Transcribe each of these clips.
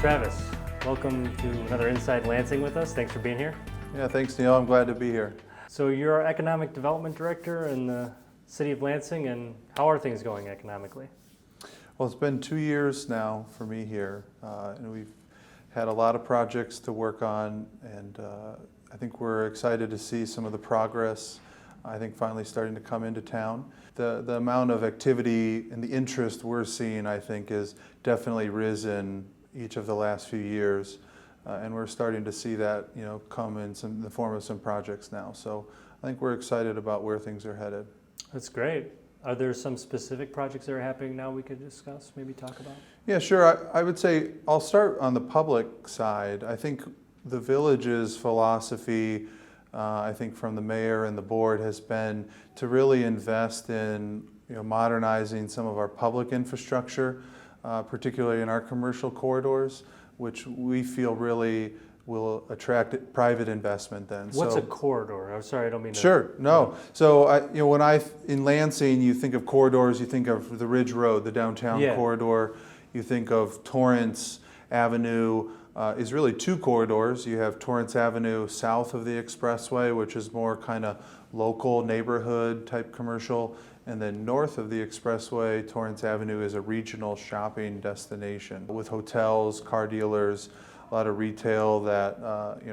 Travis, welcome to another Inside Lansing with us. Thanks for being here. Yeah, thanks, Neil. I'm glad to be here. So you're our Economic Development Director in the City of Lansing, and how are things going economically? Well, it's been 2 years now for me here, and we've had a lot of projects to work on, and I think we're excited to see some of the progress, I think, finally starting to come into town. The amount of activity and the interest we're seeing, I think, is definitely risen each of the last few years, and we're starting to see that, come in the form of some projects now. So I think we're excited about where things are headed. That's great. Are there some specific projects that are happening now we could discuss, maybe talk about? Yeah, sure. I would say I'll start on the public side. I think the village's philosophy, I think from the mayor and the board, has been to really invest in modernizing some of our public infrastructure, particularly in our commercial corridors, which we feel really will attract private investment then. What's a corridor? I'm sorry, I don't mean to... Sure, no. So, when in Lansing, you think of corridors, you think of the Ridge Road, the downtown corridor. You think of Torrance Avenue is really two corridors. You have Torrance Avenue south of the expressway, which is more kind of local neighborhood type commercial. And then north of the expressway, Torrance Avenue is a regional shopping destination with hotels, car dealers, a lot of retail that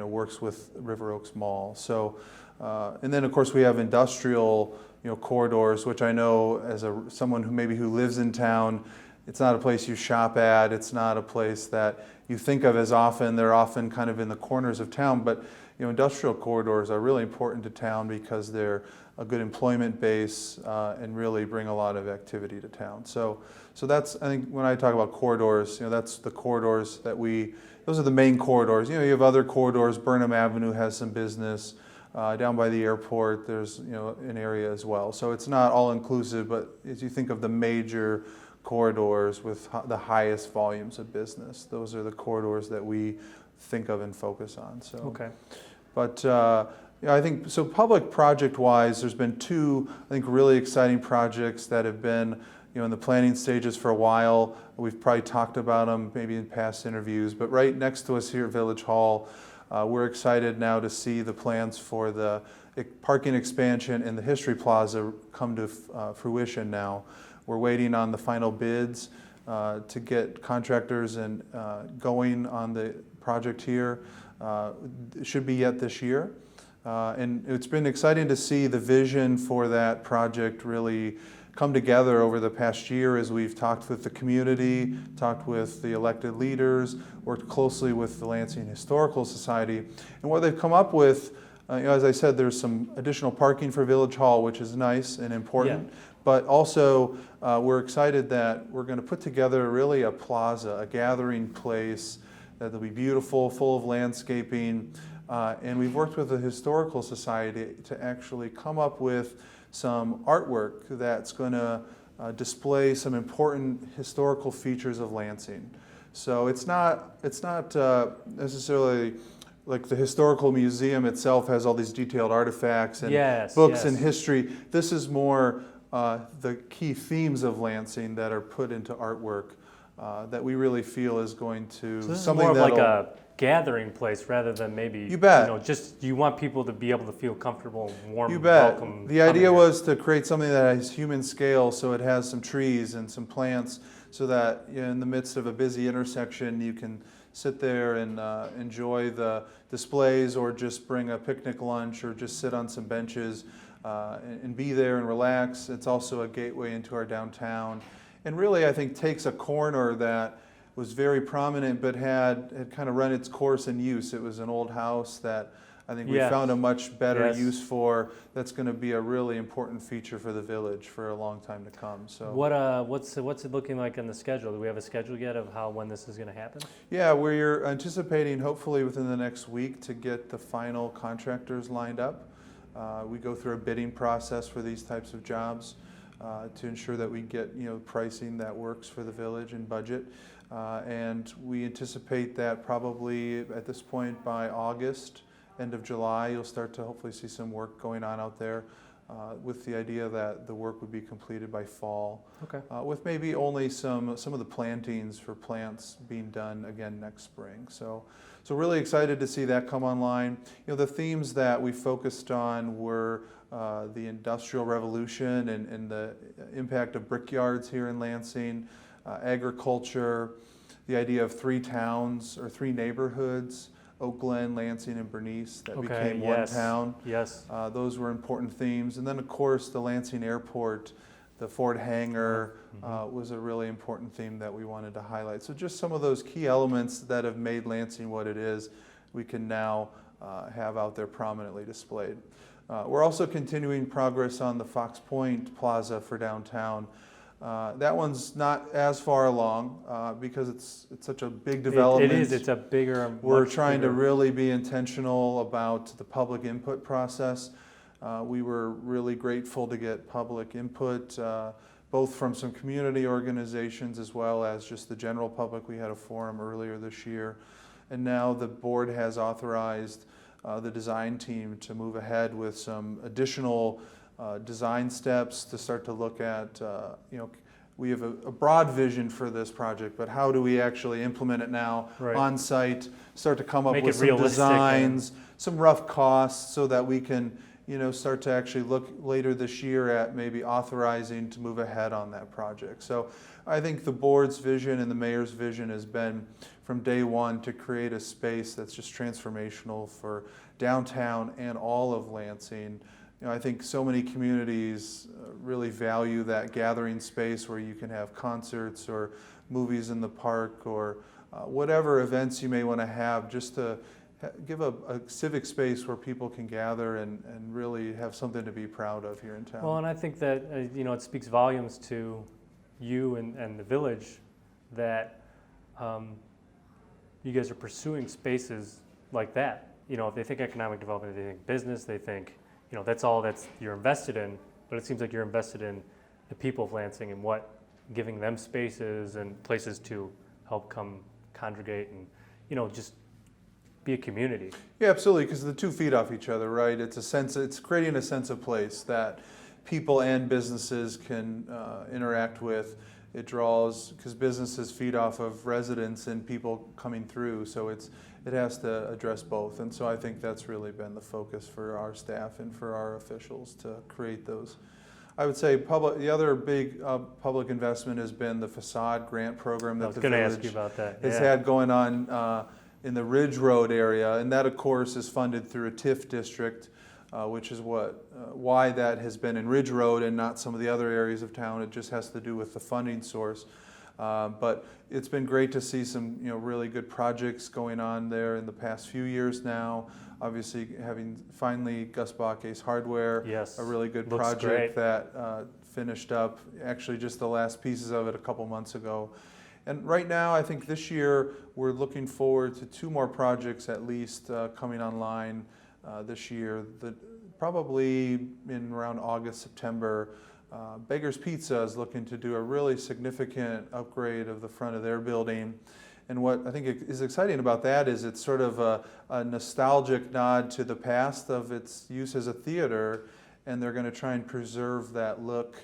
works with River Oaks Mall. So, and then of course we have industrial corridors, which I know as someone who lives in town, it's not a place you shop at. It's not a place that you think of as often. They're often kind of in the corners of town, but industrial corridors are really important to town because they're a good employment base and really bring a lot of activity to town. So that's, I think, when I talk about corridors, that's the corridors that those are the main corridors. You have other corridors. Burnham Avenue has some business. Down by the airport, there's an area as well. So it's not all inclusive, but as you think of the major corridors with the highest volumes of business, those are the corridors that we think of and focus on. So, okay. But I think, so public project-wise, there's been two, I think, really exciting projects that have been in the planning stages for a while. We've probably talked about them maybe in past interviews, but right next to us here at Village Hall, we're excited now to see the plans for the parking expansion in the History Plaza come to fruition now. We're waiting on the final bids to get contractors and going on the project here. It should be yet this year. And it's been exciting to see the vision for that project really come together over the past year as we've talked with the community, talked with the elected leaders, worked closely with the Lansing Historical Society. And what they've come up with, as I said, there's some additional parking for Village Hall, which is nice and important. Yeah. But also, we're excited that we're going to put together really a plaza, a gathering place that'll be beautiful, full of landscaping. And we've worked with the Historical Society to actually come up with some artwork that's going to display some important historical features of Lansing. So it's not necessarily like the historical museum itself has all these detailed artifacts and books and history. This is more the key themes of Lansing that are put into artwork that we really feel is going to so this is more of like a gathering place rather than maybe just you want people to be able to feel comfortable and warm. You bet. Welcome. The idea was to create something that has human scale, so it has some trees and some plants, so that in the midst of a busy intersection you can sit there and enjoy the displays, or just bring a picnic lunch, or just sit on some benches and be there and relax. It's also a gateway into our downtown, and really I think takes a corner that was very prominent but had kind of run its course in use. It was an old house that I think we found a much better use for. That's going to be a really important feature for the village for a long time to come. So what's it looking like in the schedule? Do we have a schedule yet of when this is going to happen? Yeah, we're anticipating hopefully within the next week to get the final contractors lined up. We go through a bidding process for these types of jobs to ensure that we get pricing that works for the village and budget. And we anticipate that probably at this point by August, end of July, you'll start to hopefully see some work going on out there. with the idea that the work would be completed by fall. Okay. With maybe only some of the plantings for plants being done again next spring. So really excited to see that come online. The themes that we focused on were the Industrial Revolution and the impact of brickyards here in Lansing, agriculture, the idea of 3 towns or 3 neighborhoods, Oak Glen, Lansing, and Bernice, that became one town. Yes. Those were important themes. And then, of course, the Lansing Airport, the Ford Hangar was a really important theme that we wanted to highlight. So just some of those key elements that have made Lansing what it is, we can now have out there prominently displayed. We're also continuing progress on the Fox Point Plaza for downtown. That one's not as far along because it's such a big development. It is. It's a bigger. We're trying to really be intentional about the public input process. We were really grateful to get public input, both from some community organizations as well as just the general public. We had a forum earlier this year, and now the board has authorized the design team to move ahead with some additional design steps to start to look at, we have a broad vision for this project, but how do we actually implement it now on site, start to come up with some designs, some rough costs so that we can, start to actually look later this year at maybe authorizing to move ahead on that project. So I think the board's vision and the mayor's vision has been from day one to create a space that's just transformational for downtown and all of Lansing. I think so many communities really value that gathering space where you can have concerts or movies in the park or whatever events you may want to have, just to give a civic space where people can gather and really have something to be proud of here in town. Well, and I think that it speaks volumes to you and the village that you guys are pursuing spaces like that. If they think economic development, they think business, they think that's all you're invested in, but it seems like you're invested in the people of Lansing and giving them spaces and places to help come congregate and, just be a community. Yeah, absolutely, because the 2 feed off each other, right? It's creating a sense of place that people and businesses can interact with. It draws, because businesses feed off of residents and people coming through, so it has to address both. And so I think that's really been the focus for our staff and for our officials to create those. I would say the other big public investment has been the facade grant program that the village ask you about that. has had going on in the Ridge Road area, and that of course is funded through a TIF district, which is why that has been in Ridge Road and not some of the other areas of town. It just has to do with the funding source. But it's been great to see some really good projects going on there in the past few years now. Obviously, having finally Gus Bache's Hardware, a really good project that finished up, actually just the last pieces of it a couple months ago. And right now, I think this year, we're looking forward to 2 more projects at least coming online this year. Probably in around August, September, Beggar's Pizza is looking to do a really significant upgrade of the front of their building. And what I think is exciting about that is it's sort of a nostalgic nod to the past of its use as a theater, and they're going to try and preserve that look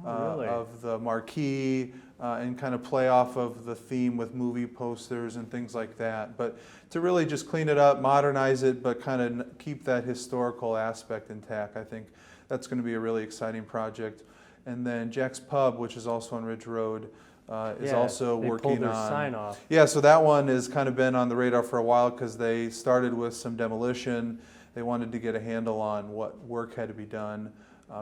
of the marquee and kind of play off of the theme with movie posters and things like that. But to really just clean it up, modernize it, but kind of keep that historical aspect intact, I think that's going to be a really exciting project. And then Jack's Pub, which is also on Ridge Road, is also working on. Sign off. Yeah, so that one has kind of been on the radar for a while because they started with some demolition. They wanted to get a handle on what work had to be done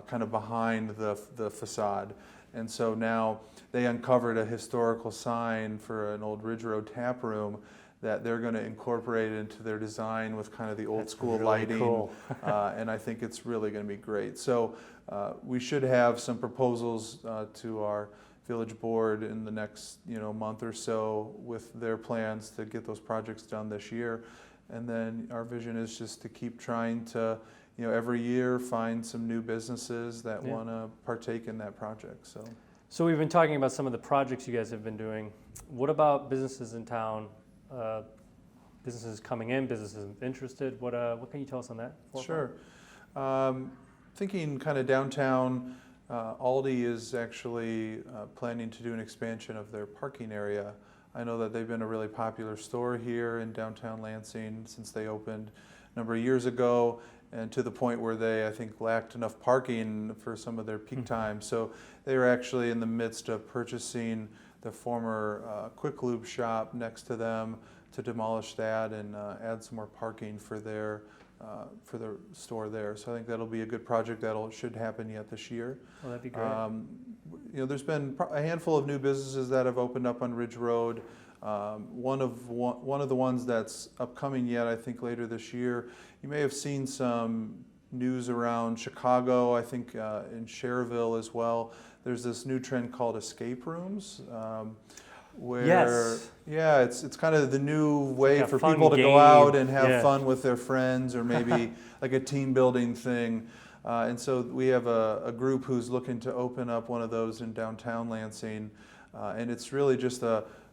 kind of behind the facade. And so now they uncovered a historical sign for an old Ridge Road tap room that they're going to incorporate into their design with kind of the old school really lighting. Cool. And I think it's really going to be great. So we should have some proposals to our village board in the next month or so with their plans to get those projects done this year. And then our vision is just to keep trying to every year find some new businesses that want to partake in that project. So we've been talking about some of the projects you guys have been doing. What about businesses in town? Businesses coming in, businesses interested. What can you tell us on that? Sure. thinking kind of downtown. Aldi is actually planning to do an expansion of their parking area. I know that they've been a really popular store here in downtown Lansing since they opened a number of years ago, and to the point where they, I think, lacked enough parking for some of their peak times. So they were actually in the midst of purchasing the former Quick Lube shop next to them to demolish that and add some more parking for their store there. So I think that'll be a good project that should happen yet this year. Well, that'd be great. There's been a handful of new businesses that have opened up on Ridge Road. One of the ones that's upcoming yet, I think later this year. You may have seen some news around Chicago, I think in Cherville as well. There's this new trend called escape rooms. Where Yes. Yeah, it's kind of the new way like a for fun people to game. go out and have Yeah. fun with their friends, or maybe like a team building thing. And so we have a group who's looking to open up one of those in downtown Lansing. And it's really just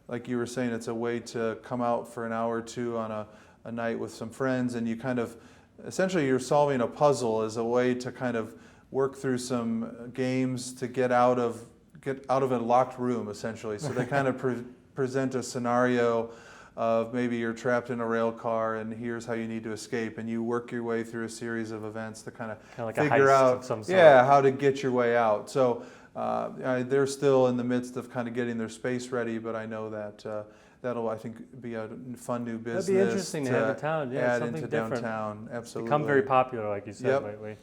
like you were saying, it's a way to come out for an hour or two on a night with some friends, and you kind of, essentially you're solving a puzzle as a way to kind of work through some games to get out of a locked room, essentially. So they kind of present a scenario of maybe you're trapped in a rail car and here's how you need to escape, and you work your way through a series of events to kind of Like a figure heist out of some sort. how to get your way out. So they're still in the midst of kind of getting their space ready, but I know that that'll, I think, be a fun new business. That'd be interesting to have in town. Yeah, add something into different. downtown. Absolutely. Become very popular, like you said, Yep. lately.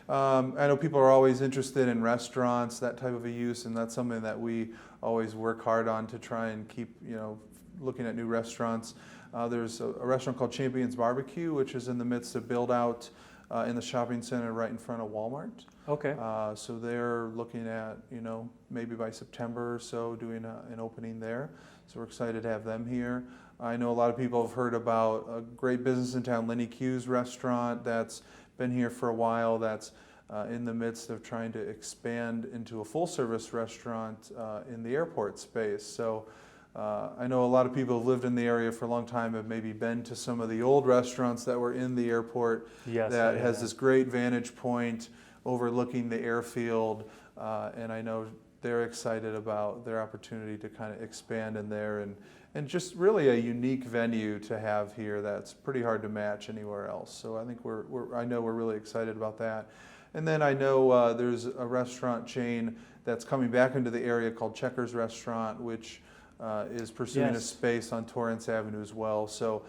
I know people are always interested in restaurants, that type of a use, and that's something that we always work hard on to try and keep, looking at new restaurants. There's a restaurant called Champions Barbecue, which is in the midst of build out in the shopping center right in front of Walmart. Okay. So they're looking at, maybe by September or so doing an opening there. So we're excited to have them here. I know a lot of people have heard about a great business in town, Lenny Q's restaurant, that's been here for a while, that's in the midst of trying to expand into a full-service restaurant in the airport space. So I know a lot of people who've lived in the area for a long time have maybe been to some of the old restaurants that were in the airport. Yes, that yeah. has this great vantage point overlooking the airfield, and I know they're excited about their opportunity to kind of expand in there, and just really a unique venue to have here that's pretty hard to match anywhere else. So I think I know we're really excited about that. And then I know there's a restaurant chain that's coming back into the area called Checkers Restaurant, which is pursuing a Yes. space on Torrance Avenue as well. So,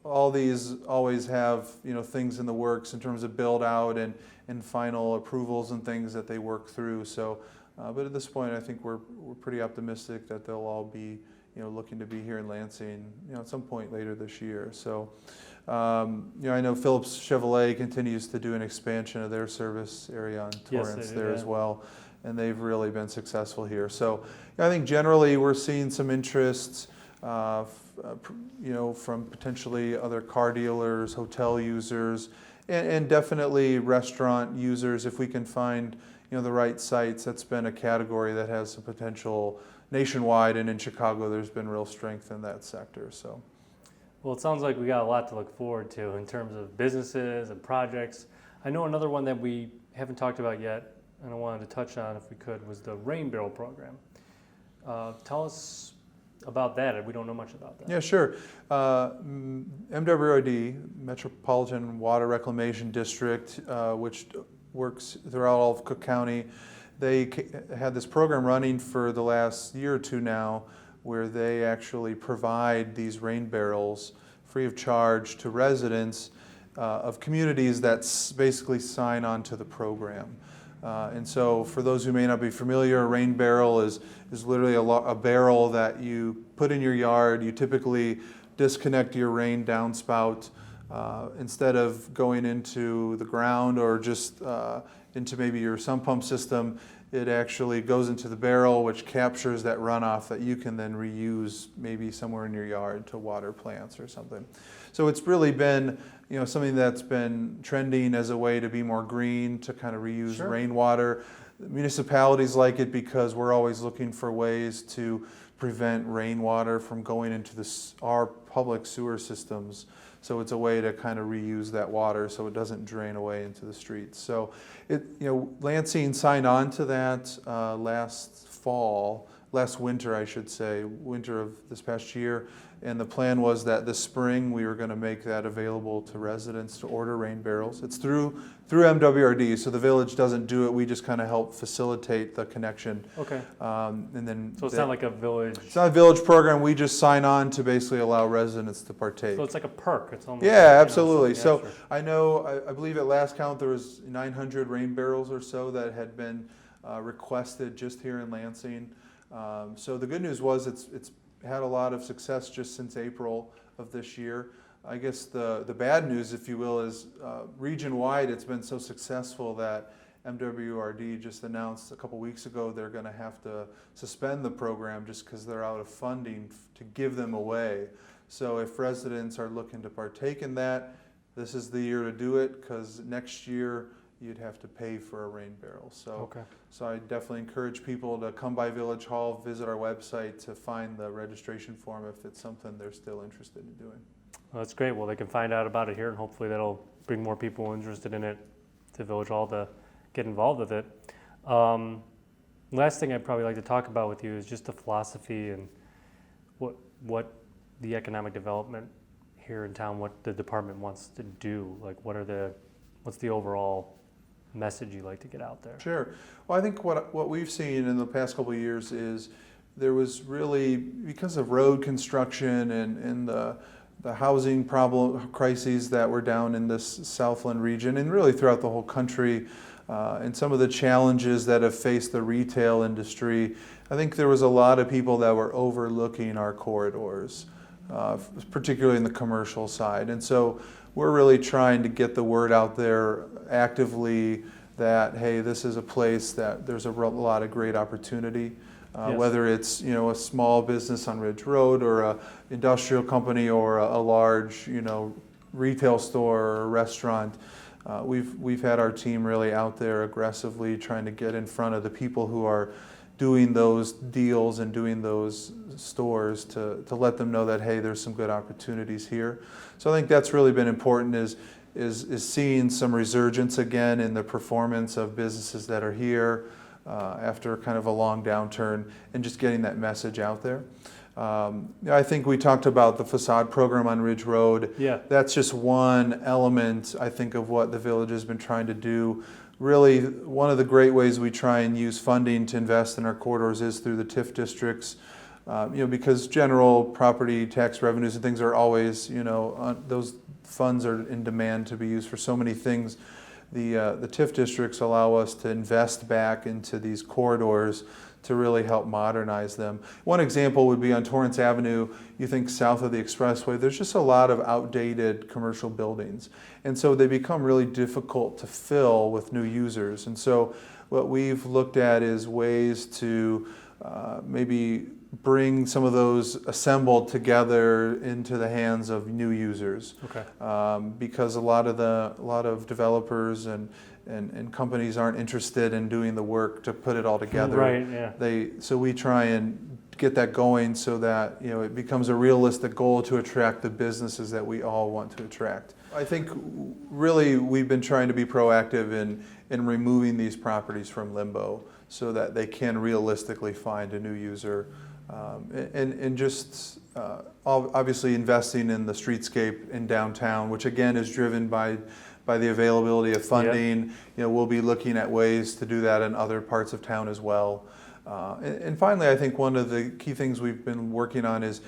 all these always have, things in the works in terms of build out and final approvals and things that they work through. So, but at this point, I think we're pretty optimistic that they'll all be, looking to be here in Lansing, at some point later this year. So, I know Phillips Chevrolet continues to do an expansion of their service area on Torrance Yes, they do, there yeah. as well, and they've really been successful here. So, I think generally we're seeing some interest, from potentially other car dealers, hotel users, and definitely restaurant users. If we can find, the right sites, that's been a category that has some potential nationwide, and in Chicago there's been real strength in that sector. So. Well, it sounds like we got a lot to look forward to in terms of businesses and projects. I know another one that we haven't talked about yet, and I wanted to touch on if we could, was the rain barrel program. Tell us about that. We don't know much about that. Yeah, sure. MWRD, Metropolitan Water Reclamation District, which works throughout all of Cook County, they had this program running for the last year or two now, where they actually provide these rain barrels free of charge to residents of communities that basically sign on to the program. And so for those who may not be familiar, a rain barrel is literally a barrel that you put in your yard. You typically disconnect your rain downspout instead of going into the ground or just into maybe your sump pump system. It actually goes into the barrel, which captures that runoff that you can then reuse maybe somewhere in your yard to water plants or something. So it's really been, something that's been trending as a way to be more green, to kind of reuse Sure. rainwater. Municipalities like it because we're always looking for ways to prevent rainwater from going into our public sewer systems. So it's a way to kind of reuse that water so it doesn't drain away into the streets. So Lansing signed on to that last winter, I should say, winter of this past year. And the plan was that this spring we were going to make that available to residents to order rain barrels. It's through MWRD, so the village doesn't do it. We just kind of help facilitate the connection. Okay. And then So it's not like a village. It's not a village program. We just sign on to basically allow residents to partake. So it's like a perk. It's almost. Yeah, absolutely. So extra. I know, I believe at last count there was 900 rain barrels or so that had been requested just here in Lansing. So the good news was it's had a lot of success just since April of this year. I guess the bad news, if you will, is region-wide it's been so successful that MWRD just announced a couple weeks ago they're going to have to suspend the program just because they're out of funding to give them away. So if residents are looking to partake in that, this is the year to do it, because next year you'd have to pay for a rain barrel. So I definitely encourage people to come by Village Hall, visit our website to find the registration form if it's something they're still interested in doing. Well, that's great. Well, they can find out about it here, and hopefully that'll bring more people interested in it to Village Hall to get involved with it. Last thing I'd probably like to talk about with you is just the philosophy and what the economic development here in town, what the department wants to do. Like, what's the overall message you like to get out there? Sure. Well, I think what we've seen in the past couple of years is there was really, because of road construction and the housing problem crises that were down in this Southland region and really throughout the whole country, and some of the challenges that have faced the retail industry, I think there was a lot of people that were overlooking our corridors, particularly in the commercial side. And so we're really trying to get the word out there actively that, hey, this is a place that there's a lot of great opportunity. Yes. Whether it's a small business on Ridge Road or a industrial company or a large retail store or a restaurant, we've had our team really out there aggressively trying to get in front of the people who are doing those deals and doing those stores to let them know that, hey, there's some good opportunities here. So I think that's really been important is seeing some resurgence again in the performance of businesses that are here after kind of a long downturn, and just getting that message out there. I think we talked about the facade program on Ridge Road. Yeah. That's just one element, I think, of what the village has been trying to do. Really, one of the great ways we try and use funding to invest in our corridors is through the TIF districts. Because general property tax revenues and things are always, those funds are in demand to be used for so many things. The TIF districts allow us to invest back into these corridors to really help modernize them. One example would be on Torrance Avenue. You think south of the expressway, there's just a lot of outdated commercial buildings. And so they become really difficult to fill with new users. And so what we've looked at is ways to maybe bring some of those assembled together into the hands of new users. Okay. Because a lot of developers and companies aren't interested in doing the work to put it all together. Right. Yeah. So we try and get that going so that it becomes a realistic goal to attract the businesses that we all want to attract. I think really we've been trying to be proactive in removing these properties from limbo so that they can realistically find a new user. And just obviously investing in the streetscape in downtown, which again is driven by the availability of funding. Yep. We'll be looking at ways to do that in other parts of town as well. And finally, I think one of the key things we've been working on is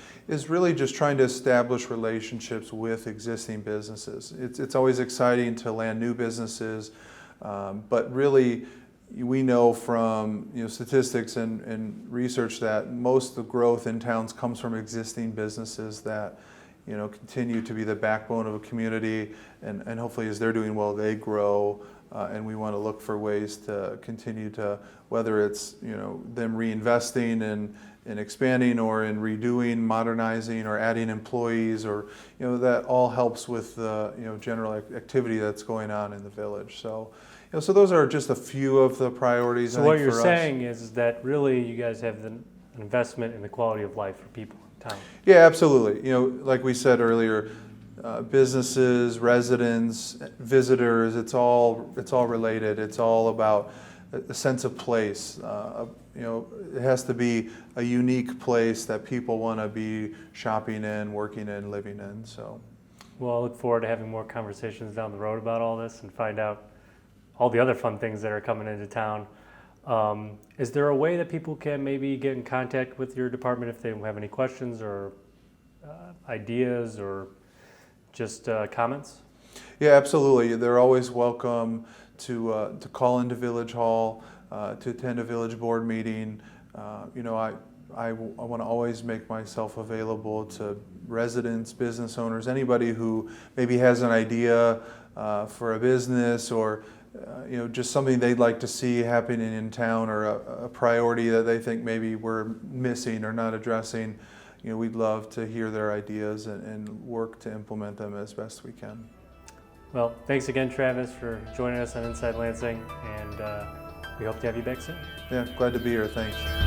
really just trying to establish relationships with existing businesses. It's always exciting to land new businesses, but really, we know from statistics and research that most of the growth in towns comes from existing businesses that continue to be the backbone of a community, and hopefully as they're doing well, they grow, and we want to look for ways to continue to, whether it's them reinvesting in expanding or in redoing, modernizing, or adding employees, or that all helps with the general activity that's going on in the village. So. So those are just a few of the priorities. So what you're saying is that really you guys have an investment in the quality of life for people in town. Yeah, absolutely. Like we said earlier, businesses, residents, visitors. It's all related. It's all about a sense of place. It has to be a unique place that people want to be shopping in, working in, living in. So, well, I look forward to having more conversations down the road about all this and find out all the other fun things that are coming into town. Is there a way that people can maybe get in contact with your department if they have any questions or ideas or just comments? yeah, absolutely. They're always welcome to call into Village Hall, to attend a village board meeting. I want to always make myself available to residents, business owners, anybody who maybe has an idea for a business or just something they'd like to see happening in town or a priority that they think maybe we're missing or not addressing. We'd love to hear their ideas and work to implement them as best we can. Well, thanks again, Travis, for joining us on Inside Lansing, and we hope to have you back soon. Yeah, glad to be here. Thanks.